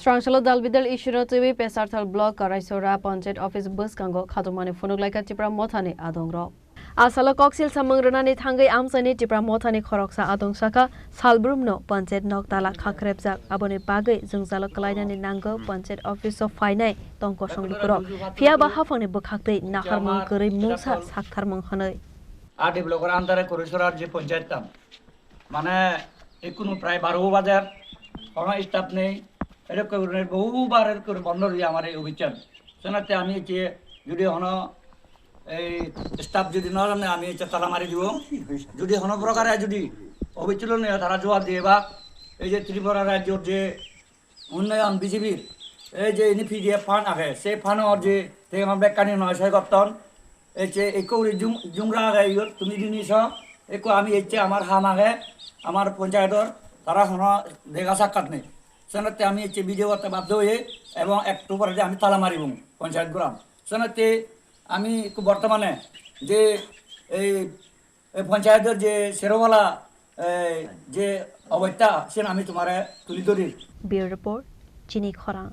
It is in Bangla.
Srangsalo Dalbidal issued Twiwi Pecharthal block Karaicherra Panchayat office Bwskango Khadumani Phunuklykha Tipra Motha ni Adongrok. Asalo koksil samangrunani thangai amsani Tipra Motha ni Khoroksa Adongshaka Salbrumno Panchayat Noktala Khakrebjak aboni bagai Srangsalo kalainani nango Panchayat office of Finai tongko songlukuro fiaba hafangni bukhakdei naharmung gori mungsa saktharmung hanai आठ ब्लॉकर अंतरे कोरेश्वरार जे पंचायत था माने एकुनो प्राय 12 बाजार কোনো স্টাফ নেই এরকম বহুবার এরকম বন্ধ হয়ে আমার এই অভিযান সেনাতে আমি যে যদি হন এই স্টাফ যদি না জানে আমি তালা মারি দিব যদি হন প্রকারে যদি অবিচলন তারা জবাব দিয়ে বা এই যে ত্রিপুরা রাজ্যের যে উন্নয়ন বিজেপির এই যে ইনিফিডিয়া ফান্ড আছে সেই ফান্ডর যে আমরা বেকানি নয় ছয় করতন এই যে একো জুমরা আগে তুমি জিনিস একো আমি এই যে আমার হাম আগে আমার পঞ্চায়েতর তারা হন দেখা সাক্ষাৎ নেই সেনাতে আমি এই যে ভিডিও করতে বাধ্য হয়ে এবং একটু পরে আমি তালা মারিব পঞ্চায়েত গ্রাম সেনাতে আমি বর্তমানে যে এই পঞ্চায়েতের যে সেরোওয়ালা যে অবস্থা সে আমি তোমার তুলি ধরি ব্যুরো রিপোর্ট চিনি খরাং।